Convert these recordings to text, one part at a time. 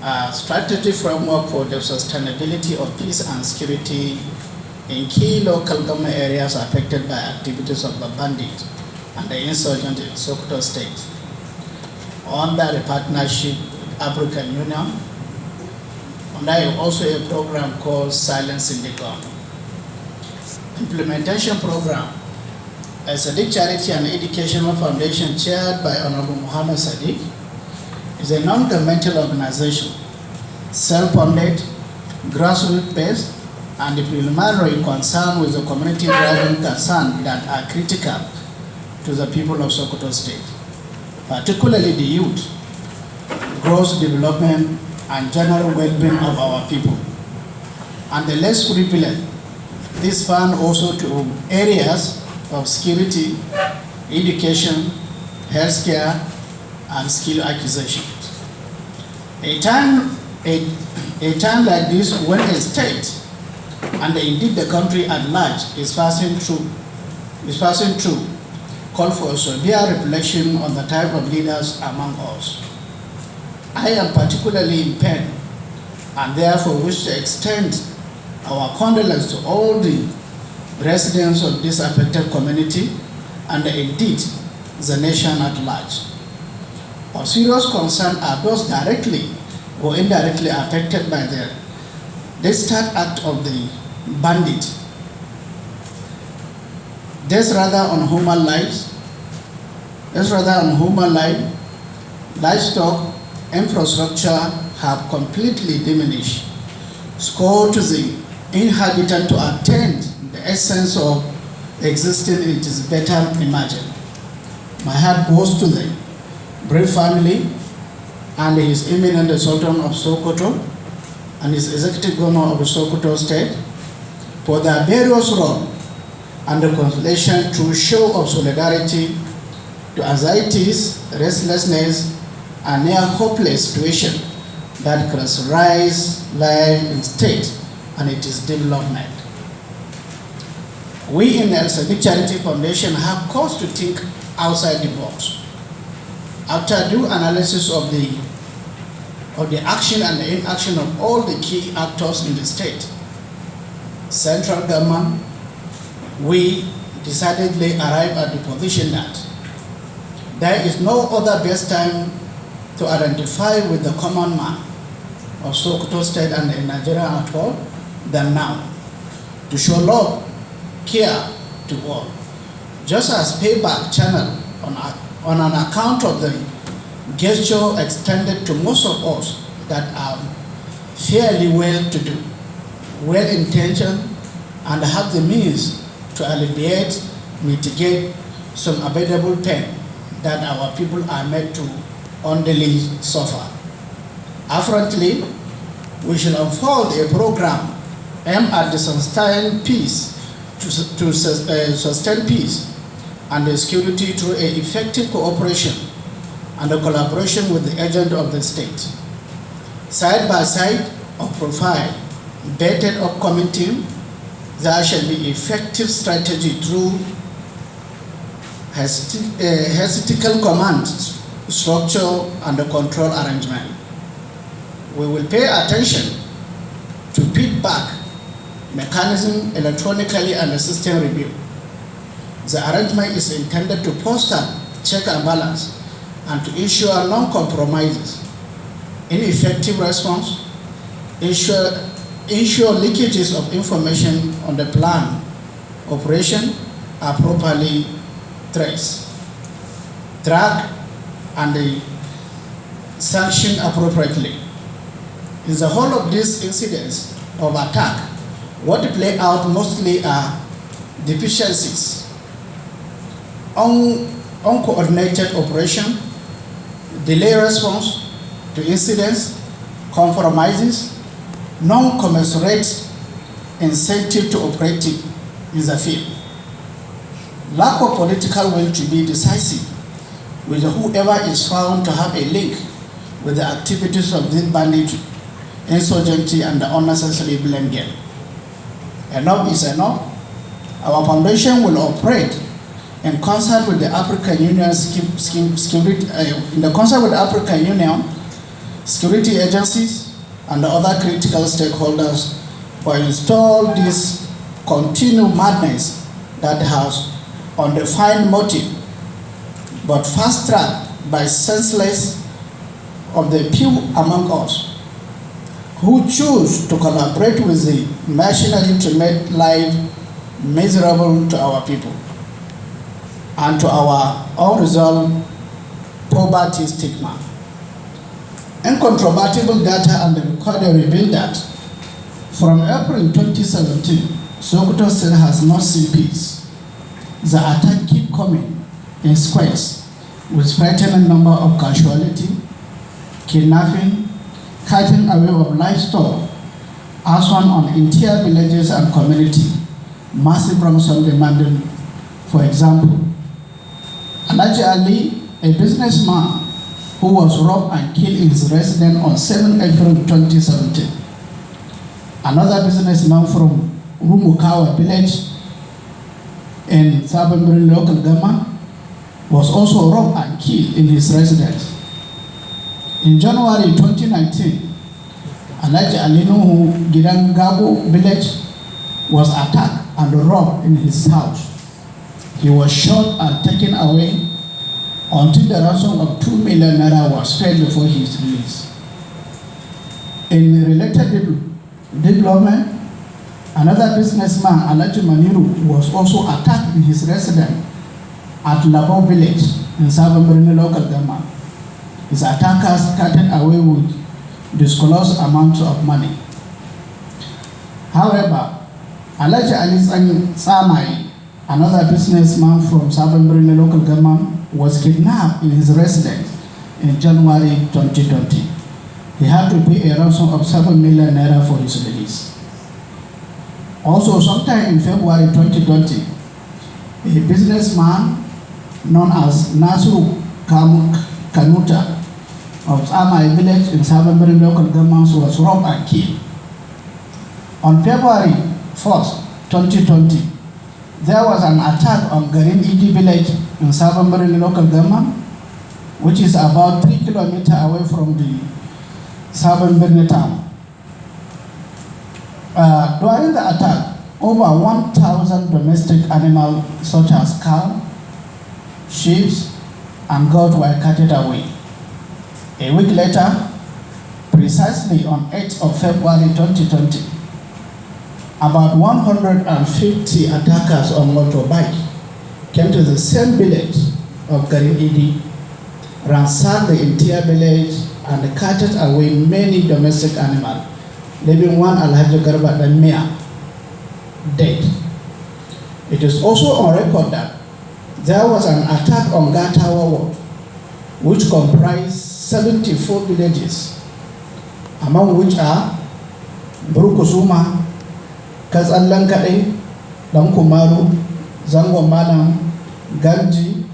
a strategy framework for the sustainability of peace and security in key local government areas affected by activities of the bandit and the insurgent in Sokoto State, under the partnership with African Union, and there is also a program called Silence in the Gun. Implementation program. El-sadiq Charity and Educational Foundation, chaired by Honorable Muhammad Sadiq, is a non-governmental organization, self-funded, grassroots-based, and primarily concerned with the community-driven concerns that are critical to the people of Sokoto State, particularly the youth, growth, development, and general well-being of our people. And the less privileged, this fund also to areas of security, education, healthcare, and skill acquisition. A time like this, when a state, and indeed the country at large, is passing through, call for a severe reflection on the type of leaders among us. I am particularly in pain, and therefore wish to extend our condolences to all the residents of this affected community and indeed the nation at large. Of serious concern are those directly or indirectly affected by the desperate act of the bandit. This rather on human lives, livestock, infrastructure have completely diminished. Score to the inhabitant to attain the essence of existing, it is better imagined. My heart goes to the brave family and his eminent Sultan of Sokoto and his executive governor of Sokoto State for their various roles and the consolation through show of solidarity to anxieties, restlessness, and near hopeless situation that characterize life in state and its development. We in El-sadiq Charity Foundation have cause to think outside the box. After due analysis of the action and the inaction of all the key actors in the state, central government, we decidedly arrived at the position that there is no other best time to identify with the common man of Sokoto State and in Nigeria at all than now, to show love, care to all, just as payback channel on an account of the gesture extended to most of us that are fairly well-to-do, well-intentioned, and have the means to alleviate, mitigate some avoidable pain that our people are made to unduly suffer. Afferently, we shall unfold a program aimed at the sustain peace, to sustain peace and the security through an effective cooperation and a collaboration with the agent of the state. Side by side of profile, vetted upcoming team, there shall be effective strategy through hierarchical command structure and the control arrangement. We will pay attention to feedback mechanism electronically and the system review. The arrangement is intended to foster check and balance and to ensure non-compromises, ineffective response, ensure leakages of information on the plan operation are properly traced, tracked, and sanctioned appropriately. In the whole of these incidents of attack, what play out mostly are deficiencies, uncoordinated operation, delay response to incidents, compromises, non-commensurate incentive to operate in the field, lack of political will to be decisive with whoever is found to have a link with the activities of this bandit, insurgency, and the unnecessary blame game. Enough is enough. Our foundation will operate in concert with the African Union security agencies, and other critical stakeholders were installed this continued madness that has undefined motive, but fast-tracked by senseless of the few among us who choose to collaborate with the machinery to make life miserable to our people and to our unresolved poverty stigma. Incontrovertible data and the recording reveal that from April 2017, Sokoto State has not seen peace. The attack keep coming in squares with frightening number of casualties, kidnapping, cutting away of livestock, as one on entire villages and community, massive ransom demanded. For example, HAJ Ali, a businessman who was robbed and killed in his residence on 7 April 2017. Another businessman from Rumukawa village in Sabambari local government was also robbed and killed in his residence. In January 2019, HAJ Ali Nuhu Gidangago village was attacked and robbed in his house. He was shot and taken away until the ransom of 2 million naira was paid before his release. In related development, another businessman, Alhaji Maniru, was also attacked in his residence at Labo village in Sabambari local government. His attackers carted away with disclosed amounts of money. However, Alhaji Ali Samai, another businessman from Sabambari local government, was kidnapped in his residence in January 2020. He had to pay a ransom of 7 million naira for his release. Also, sometime in February 2020, a businessman known as Nasru Kanuta of Amai village in Sabambari local government was robbed and killed. On February 1st, 2020, there was an attack on Garin Idi village in Sabambari local government, which is about 3 kilometers away from the Sabambari town. During the attack, over 1,000 domestic animals such as cow, sheep, and goat were carted away. A week later, precisely on 8th of February 2020, about 150 attackers on motorbike came to the same village of Garin Idi, ransacked the entire village, and carted away many domestic animals, leaving one ALH Garba GORONYO dead. It is also on record that there was an attack on Gatawa ward, which comprised 74 villages, among which are Burukusuma, Kazallan Kadai, UMARU, Zango Malam, Ganji,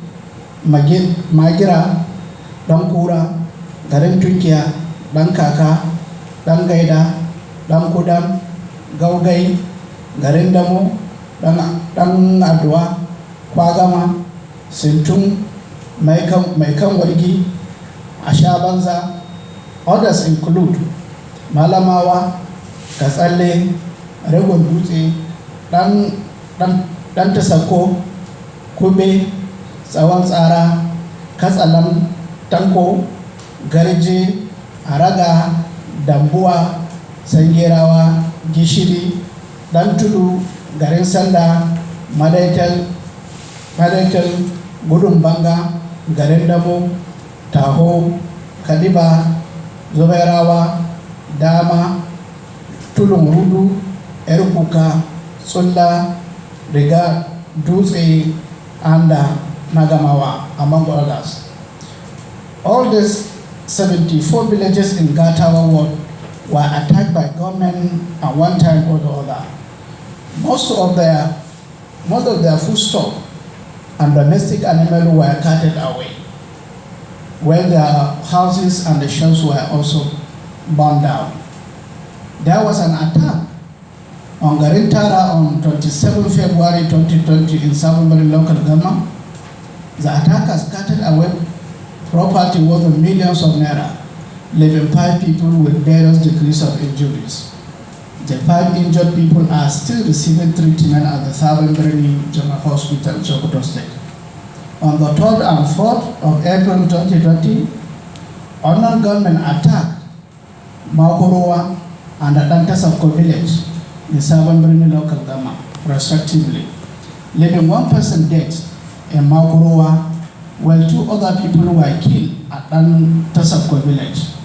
Magira, Kura, Garin Tunkia, Kaka, Gaida, Kudam, Gaugai, Garin Damo, Adwa, Kwagama, Sintung, Maikam Warigi, Ashabanza. Others include Malamawa, Kasale, Regon Dutse, Dantasako, Kube, Sawansara, Kasalam, Tanko, Garije, Araga, Dambua, Sangerawa, Gishiri, Dantulu, Garin Sanda, Madaitel, Gudumbanga, Garindamo, Taho, Kadiba, Zoberawa, Dama, Tulumurudu, Erupuka, Sunda, Riga, Dutse, and Nagamawa, among others. All these 74 villages in Gatawa ward were attacked by government at one time or the other. Most of their foodstuff and domestic animals were carted away, where their houses and the shops were also burned down. There was an attack on Garintara on 27 February 2020 in Sabambari local government. The attackers carted away property worth millions of naira, leaving 5 people with various degrees of injuries. The 5 injured people are still receiving treatment at the Southern General Hospital, Sokoto State. On the 3rd and 4th of April 2020, unknown gunmen attacked Maukorowa and Adanta Sabko village in Southern local government, respectively, leaving 1 person dead in Maukorowa, while 2 other people were killed at Adanta Sabko village.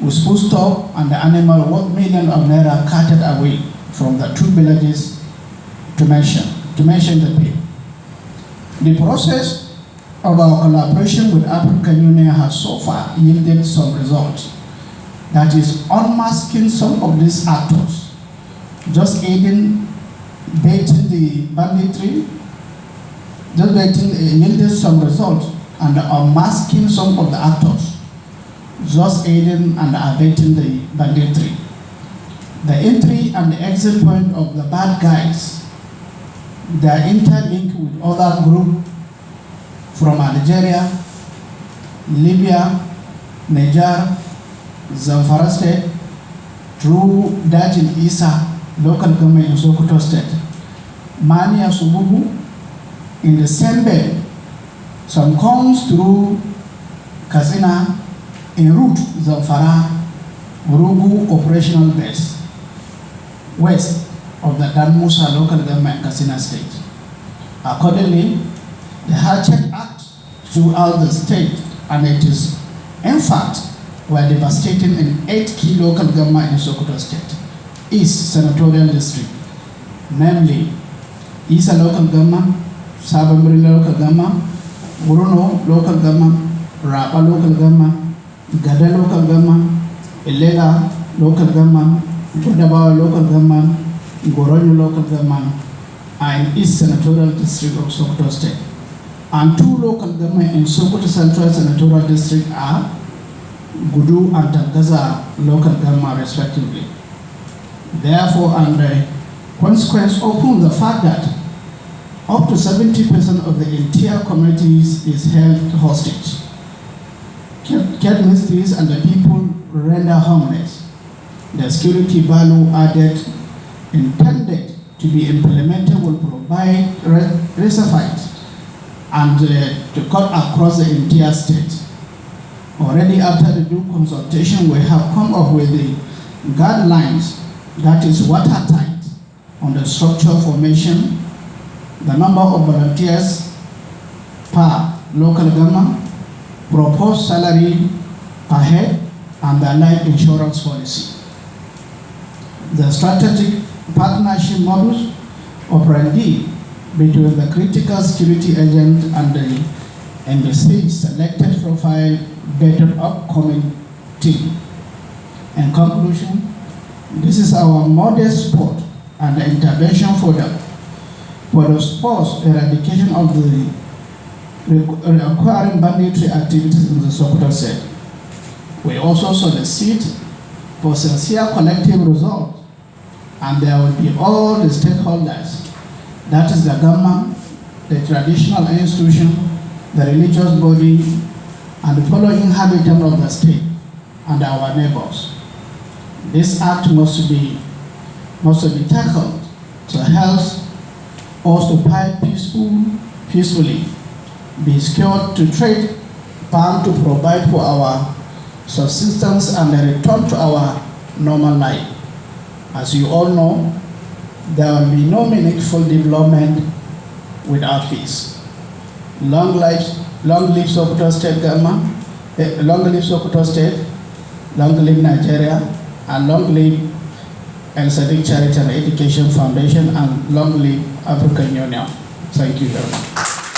With full stop and the animal worth millions of naira carted away from the 2 villages to mention the pay. The process of our collaboration with African Union has so far yielded some results. That is, unmasking some of these actors, just aiding baiting the banditry, yielded some results, and unmasking some of the actors, just aiding and abating the banditry. The entry and the exit point of the bad guys, they are interlinked with other groups from Algeria, Libya, Niger, Zamfara State, through Dajin Isa local government in Sokoto State, Mania Sububu, in the same bed. Some comes through Kazina, en route Zamfara, Urugu operational base, west of the Dan Musa local government Katsina State. Accordingly, the HAJ Act throughout the state, and it is, in fact, were devastating in 8 key local government in Sokoto State, East Senatorial District, namely Isa local government, Sabambri local government, Uruno local government, Rapa local government, Gada local government, Ilega local government, Godabawa local government, Goronyo local government, and East Senatorial District of Sokoto State. And 2 local government in Sokoto Central Senatorial District are Gudu and Tangaza local government respectively. Therefore, and the consequence upon the fact that up to 70% of the entire communities is held hostage, kept mysteries and the people render homeless. The security value added intended to be implemented will provide respite and to cut across the entire state. Already after the due consultation, we have come up with the guidelines that is watertight on the structure formation, the number of volunteers per local government, proposed salary per head, and the life insurance policy. The strategic partnership modus operandi between the critical security agent and the embassy selected profile better upcoming team. In conclusion, this is our modest support and the intervention for the forced eradication of the requiring banditry activities in the Sokoto State. We also solicit for sincere collective resolve, and there will be all the stakeholders, that is the government, the traditional institution, the religious body, and the fellow inhabitants of the state and our neighbors. This act must be tackled to help us to fight peacefully, be skilled to trade, farm to provide for our subsistence and a return to our normal life. As you all know, there will be no meaningful development without peace. Long live Sokoto State government, long live Sokoto State, long live Nigeria, and long live El-sadiq Charity and Education Foundation, and long live African Union. Thank you very much.